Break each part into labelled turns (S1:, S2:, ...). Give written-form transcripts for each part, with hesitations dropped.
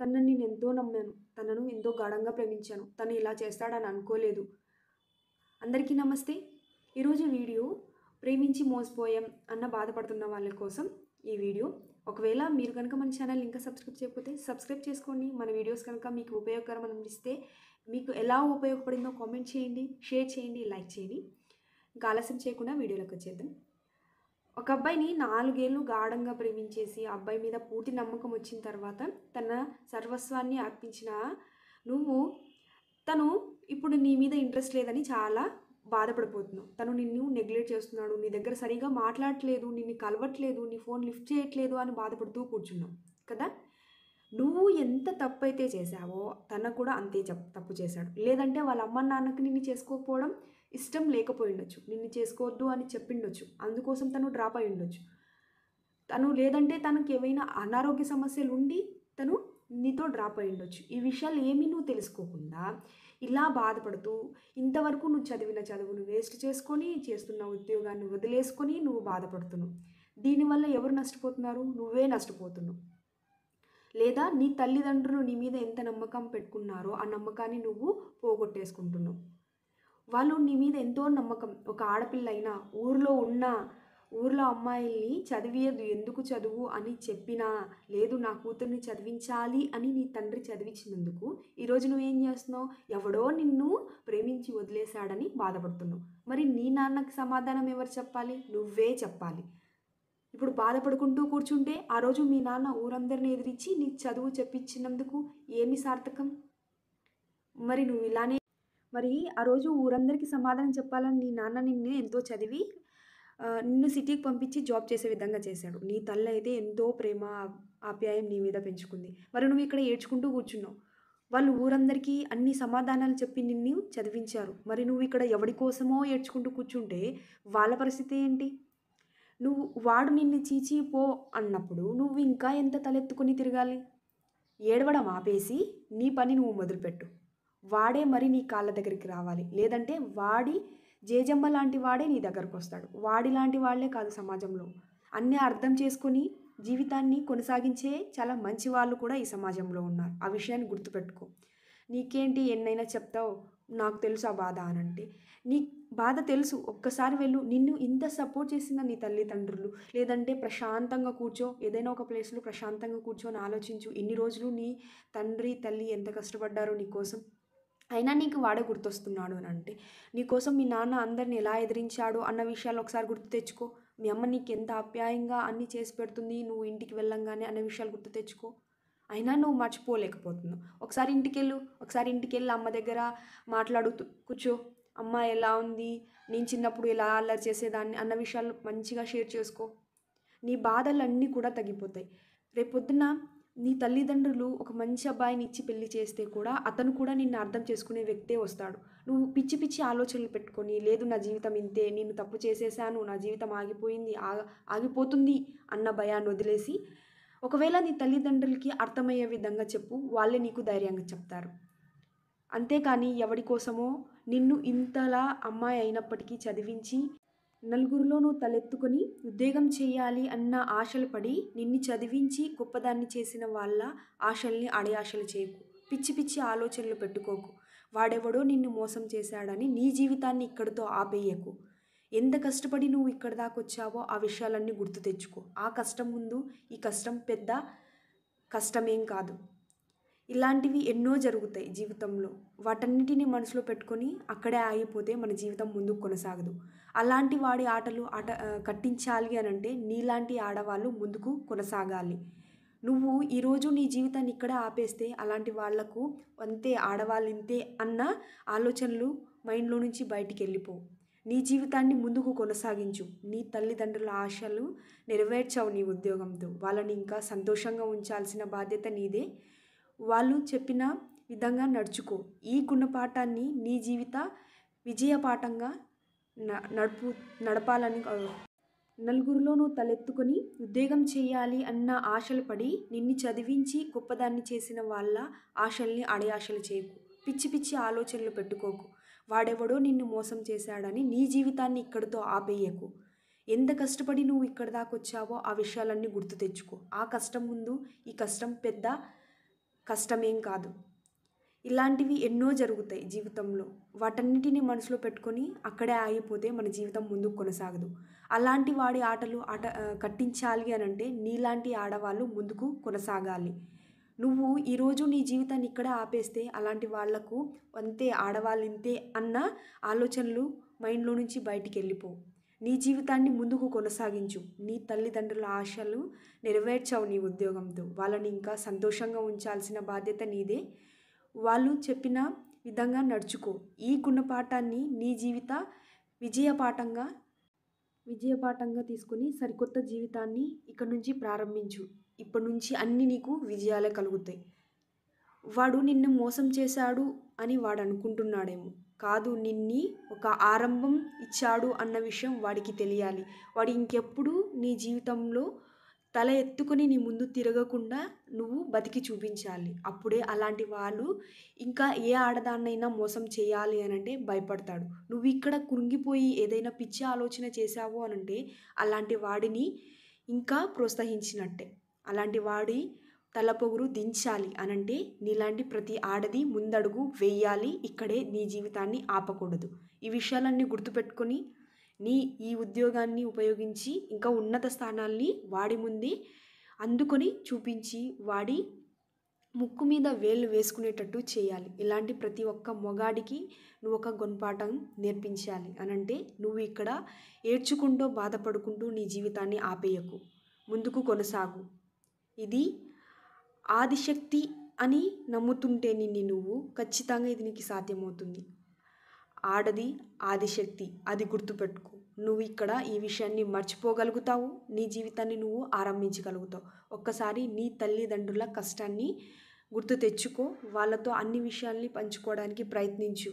S1: తనని నేను ఎంతో నమ్మాను. తనను ఎంతో గాఢంగా ప్రేమించాను. తను ఇలా చేస్తాడని అనుకోలేదు. అందరికీ నమస్తే. ఈరోజు వీడియో ప్రేమించి మోసపోయాం అన్న బాధపడుతున్న వాళ్ళ కోసం ఈ వీడియో. ఒకవేళ మీరు కనుక మన ఛానల్ ఇంకా సబ్స్క్రైబ్ చేయకపోతే సబ్స్క్రైబ్ చేసుకోండి. మన వీడియోస్ కనుక మీకు ఉపయోగకరం అనిపిస్తే మీకు ఎలా ఉపయోగపడిందో కామెంట్ చేయండి, షేర్ చేయండి, లైక్ చేయండి. ఇంకా ఆలస్యం చేయకుండా వీడియోలోకి వచ్చేద్దాం. ఒక అబ్బాయిని 4 ఏళ్ళు గాఢంగా ప్రేమించేసి ఆ అబ్బాయి మీద పూర్తి నమ్మకం వచ్చిన తర్వాత తన సర్వస్వాన్ని అర్పించిన నువ్వు తను ఇప్పుడు నీ మీద ఇంట్రెస్ట్ లేదని చాలా బాధపడిపోతున్నావు. తను నిన్ను నెగ్లెక్ట్ చేస్తున్నాడు, నీ దగ్గర సరిగా మాట్లాడట్లేదు, నిన్ను కలవట్లేదు, నీ ఫోన్ లిఫ్ట్ చేయట్లేదు అని బాధపడుతూ కూర్చున్నావు కదా. నువ్వు ఎంత తప్పు అయితే చేశావో తన కూడా అంతే తప్పు చేశాడు. లేదంటే వాళ్ళ అమ్మ నాన్నకి నిన్ను చేసుకోకపోవడం ఇష్టం లేకపోయి ఉండొచ్చు, నిన్ను చేసుకోవద్దు అని చెప్పిండొచ్చు, అందుకోసం తను డ్రాప్ అయి ఉండొచ్చు. తను లేదంటే తనకి ఏవైనా అనారోగ్య సమస్యలు ఉండి తను నీతో డ్రాప్ అయి ఉండొచ్చు. ఈ విషయాలు ఏమీ నువ్వు తెలుసుకోకుండా ఇలా బాధపడుతూ ఇంతవరకు నువ్వు చదివిన చదువును వేస్ట్ చేసుకొని చేస్తున్న ఉద్యోగాన్ని వదిలేసుకొని నువ్వు బాధపడుతున్నావు. దీనివల్ల ఎవరు నష్టపోతున్నారు? నువ్వే నష్టపోతున్నావు. లేదా నీ తల్లిదండ్రులు నీ మీద ఎంత నమ్మకం పెట్టుకున్నారో ఆ నమ్మకాన్ని నువ్వు పోగొట్టేసుకుంటున్నావు. వాళ్ళు నీ మీద ఎంతో నమ్మకం. ఒక ఆడపిల్ల అయినా ఊర్లో అమ్మాయిల్ని చదివేది ఎందుకు చదువు అని చెప్పినా లేదు నా కూతుర్ని చదివించాలి అని నీ తండ్రి చదివించినందుకు ఈరోజు నువ్వేం చేస్తున్నావు? ఎవడో నిన్ను ప్రేమించి వదిలేశాడని బాధపడుతున్నావు. మరి నీ నాన్నకి సమాధానం ఎవరు చెప్పాలి? నువ్వే చెప్పాలి. ఇప్పుడు బాధపడుకుంటూ కూర్చుంటే ఆ రోజు మీ నాన్న ఊరందరిని ఎదిరించి నీ చదువు చెప్పించినందుకు ఏమి సార్థకం? మరి నువ్వు ఇలానే ఆ రోజు ఊరందరికీ సమాధానం చెప్పాలని నీ నాన్న నిన్ను ఎంతో చదివి నిన్ను సిటీకి పంపించి జాబ్ చేసే విధంగా చేశాడు. నీ తల్లి అయితే ఎంతో ప్రేమ ఆప్యాయం నీ మీద పెంచుకుంది. మరి నువ్వు ఇక్కడ ఏడ్చుకుంటూ కూర్చున్నావు. వాళ్ళు ఊరందరికీ అన్ని సమాధానాలు చెప్పి నిన్ను చదివించారు. మరి నువ్వు ఇక్కడ ఎవడి కోసమో ఏడ్చుకుంటూ కూర్చుంటే వాళ్ళ పరిస్థితి ఏంటి? వాడు నిన్ను చీచీ పో అన్నప్పుడు నువ్వు ఇంకా ఎంత తలెత్తుకొని తిరగాలి? ఏడవడం ఆపేసి నీ పని నువ్వు మొదలుపెట్టు. వాడే మరి నీ కాళ్ళ దగ్గరికి రావాలి. లేదంటే వాడి జేజమ్మ లాంటి వాడే నీ దగ్గరకు వస్తాడు. వాడి లాంటి వాళ్ళే కాదు సమాజంలో అన్నీ అర్థం చేసుకొని జీవితాన్ని కొనసాగించే చాలా మంచి వాళ్ళు కూడా ఈ సమాజంలో ఉన్నారు. ఆ విషయాన్ని గుర్తుపెట్టుకో. నీకేంటి ఎన్నైనా చెప్తావు, నాకు తెలుసు ఆ బాధ అనంటే నీ బాధ తెలుసు. ఒక్కసారి వెళ్ళు. నిన్ను ఇంత సపోర్ట్ చేసిన నీ తల్లిదండ్రులు లేదంటే ప్రశాంతంగా కూర్చో, ఏదైనా ఒక ప్లేస్లో ప్రశాంతంగా కూర్చొని ఆలోచించు. ఇన్ని రోజులు నీ తండ్రి తల్లి ఎంత కష్టపడ్డారో నీకోసం. అయినా నీకు వాడే గుర్తొస్తున్నాడు అని అంటే నీకోసం మీ నాన్న అందరిని ఎలా ఎదిరించాడు అన్న విషయాలు ఒకసారి గుర్తు తెచ్చుకో. మీ అమ్మ నీకు ఎంత ఆప్యాయంగా అన్నీ చేసి పెడుతుంది నువ్వు ఇంటికి వెళ్ళంగానే అన్న విషయాలు గుర్తు తెచ్చుకో. అయినా నువ్వు మర్చిపోలేకపోతున్నావు. ఒకసారి ఇంటికెళ్ళి అమ్మ దగ్గర మాట్లాడుతూ కూర్చో. అమ్మ ఎలా ఉంది, నేను చిన్నప్పుడు ఎలా అల్లరి చేసేదాన్ని అన్న విషయాలు మంచిగా షేర్ చేసుకో. నీ బాధలన్నీ కూడా తగ్గిపోతాయి. రేపొద్దున నీ తల్లిదండ్రులు ఒక మంచి అబ్బాయిని ఇచ్చి పెళ్లి చేస్తే కూడా అతను కూడా నిన్ను అర్థం చేసుకునే వ్యక్తే వస్తాడు. నువ్వు పిచ్చి పిచ్చి ఆలోచనలు పెట్టుకొని లేదు నా జీవితం ఇంతే, నేను తప్పు చేసేసాను, నా జీవితం ఆగిపోయింది ఆగిపోతుంది అన్న భయాన్ని వదిలేసి ఒకవేళ నీ తల్లిదండ్రులకి అర్థమయ్యే విధంగా చెప్పు. వాళ్ళే నీకు ధైర్యంగా చెప్తారు. అంతేకాని ఎవడి కోసమో నిన్ను ఇంతలా అమ్మాయి అయినప్పటికీ చదివించి నలుగురిలో నువ్వు తలెత్తుకొని ఉద్యోగం చేయాలి అన్న ఆశలు పడి నిన్ను చదివించి గొప్పదాన్ని చేసిన వాళ్ళ ఆశల్ని అడియాశలు చేయకు. పిచ్చి పిచ్చి ఆలోచనలు పెట్టుకోకు. వాడెవడో నిన్ను మోసం చేశాడని నీ జీవితాన్ని ఇక్కడితో ఆపేయకు. ఎంత కష్టపడి నువ్వు ఇక్కడ దాకా వచ్చావో ఆ విషయాలన్నీ గుర్తు తెచ్చుకో. ఆ కష్టం ముందు ఈ కష్టం పెద్ద కష్టమేం కాదు. ఇలాంటివి ఎన్నో జరుగుతాయి జీవితంలో. వాటన్నిటిని మనసులో పెట్టుకొని అక్కడే ఆగిపోతే మన జీవితం ముందుకు కొనసాగదు. అలాంటి వాడి కట్టించాలి అని అంటే నీలాంటి ఆడవాళ్ళు ముందుకు కొనసాగాలి. నువ్వు ఈరోజు నీ జీవితాన్ని ఇక్కడే ఆపేస్తే అలాంటి వాళ్లకు అంతే, ఆడవాళ్ళు ఇంతే అన్న ఆలోచనలు మైండ్లో నుంచి బయటికి వెళ్ళిపో. నీ జీవితాన్ని ముందుకు కొనసాగించు. నీ తల్లిదండ్రుల ఆశలు నెరవేర్చావు నీ ఉద్యోగంతో. వాళ్ళని ఇంకా సంతోషంగా ఉంచాల్సిన బాధ్యత నీదే. వాళ్ళు చెప్పిన విధంగా నడుచుకో. ఈ గుణపాఠాన్ని నీ జీవిత విజయపాఠంగా నడపాలని నలుగురిలో నువ్వు తలెత్తుకొని ఉద్యోగం చేయాలి అన్న ఆశలు పడి నిన్ను చదివించి గొప్పదాన్ని చేసిన వాళ్ళ ఆశల్ని అడియాశలు చేయకు. పిచ్చి పిచ్చి ఆలోచనలు పెట్టుకోకు. వాడెవడో నిన్ను మోసం చేశాడని నీ జీవితాన్ని ఇక్కడితో ఆపేయకు. ఎంత కష్టపడి నువ్వు ఇక్కడ దాకా వచ్చావో ఆ విషయాలన్నీ గుర్తు తెచ్చుకో. ఆ కష్టం ముందు ఈ కష్టం పెద్ద కష్టమేం కాదు. ఇలాంటివి ఎన్నో జరుగుతాయి జీవితంలో. వాటన్నిటిని మనసులో పెట్టుకొని అక్కడే ఆగిపోతే మన జీవితం ముందుకు కొనసాగదు. అలాంటి వాడి ఆటలు కట్టించాలి అనంటే నీలాంటి ఆడవాళ్ళు ముందుకు కొనసాగాలి. నువ్వు ఈరోజు నీ జీవితాన్ని ఇక్కడే ఆపేస్తే అలాంటి వాళ్లకు అంతే, ఆడవాళ్ళు ఇంతే అన్న ఆలోచనలు మైండ్‌లో నుంచి బయటికెళ్ళిపో. నీ జీవితాన్ని ముందుకు కొనసాగించు. నీ తల్లిదండ్రుల ఆశలు నెరవేర్చావు నీ ఉద్యోగంతో. వాళ్ళని ఇంకా సంతోషంగా ఉంచాల్సిన బాధ్యత నీదే. వాళ్ళు చెప్పిన విధంగా నడుచుకో. ఈ గుణపాఠాన్ని నీ జీవిత విజయపాఠంగా తీసుకొని సరికొత్త జీవితాన్ని ఇక నుంచి ప్రారంభించు. ఇప్పటి నుంచి అన్నీ నీకు విజయాలే కలుగుతాయి. వాడు నిన్ను మోసం చేశాడు అని వాడు అనుకుంటున్నాడేమో. కాదు, ఒక ఆరంభం ఇచ్చాడు అన్న విషయం వాడికి తెలియాలి. వాడు ఇంకెప్పుడు నీ జీవితంలో తల ఎత్తుకొని నీ ముందు తిరగకుండా నువ్వు బతికి చూపించాలి. అప్పుడే అలాంటి వాళ్ళు ఇంకా ఏ ఆడదాన్నైనా మోసం చేయాలి అనంటే భయపడతాడు. నువ్వు ఇక్కడ కృంగిపోయి ఏదైనా పిచ్చి ఆలోచన చేశావు అనంటే అలాంటి వాడిని ఇంకా ప్రోత్సహించినట్టే. అలాంటి వాడి తలపొగురు దించాలి అనంటే నీలాంటి ప్రతి ఆడది ముందడుగు వేయాలి. ఇక్కడే నీ జీవితాన్ని ఆపకూడదు. ఈ విషయాలన్నీ గుర్తుపెట్టుకొని ఈ ఉద్యోగాన్ని ఉపయోగించి ఇంకా ఉన్నత స్థానాల్ని వాడి ముందే అందుకొని చూపించి వాడి ముక్కు మీద వేళ్ళు వేసుకునేటట్టు చేయాలి. ఇలాంటి ప్రతి ఒక్క మొగాడికి నువ్వు ఒక గుణపాఠం నేర్పించాలి అనంటే నువ్వు ఇక్కడ ఏడ్చుకుంటూ బాధపడుకుంటూ నీ జీవితాన్ని ఆపేయకు. ముందుకు కొనసాగు. ఇది ఆదిశక్తి అని నమ్ముతుంటే నువ్వు ఖచ్చితంగా ఇది నీకు సాధ్యమవుతుంది. ఆడది ఆదిశక్తి, అది గుర్తుపెట్టుకో. నువ్వు ఇక్కడ ఈ విషయాన్ని మర్చిపోగలుగుతావు. నీ జీవితాన్ని నువ్వు ఆరంభించగలుగుతావు. ఒక్కసారి నీ తల్లిదండ్రుల కష్టాన్ని గుర్తు తెచ్చుకో. వాళ్ళతో అన్ని విషయాల్ని పంచుకోవడానికి ప్రయత్నించు.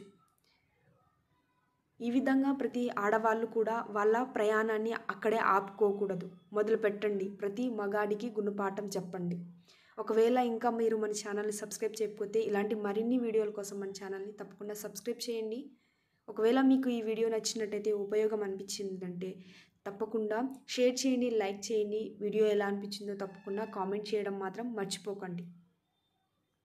S1: ఈ విధంగా ప్రతి ఆడవాళ్ళు కూడా వాళ్ళ ప్రయాణాన్ని అక్కడే ఆపుకోకూడదు. మొదలుపెట్టండి. ప్రతి మగాడికి గుణపాఠం చెప్పండి. ఒకవేళ ఇంకా మీరు మన ఛానల్ని సబ్స్క్రైబ్ చేయకపోతే ఇలాంటి మరిన్ని వీడియోల కోసం మన ఛానల్ని తప్పకుండా సబ్స్క్రైబ్ చేయండి. ఒకవేళ మీకు ఈ వీడియో నచ్చినట్టయితే, ఉపయోగం అనిపించిందంటే తప్పకుండా షేర్ చేయండి, లైక్ చేయండి. వీడియో ఎలా అనిపించిందో తప్పకుండా కామెంట్ చేయడం మాత్రం మర్చిపోకండి.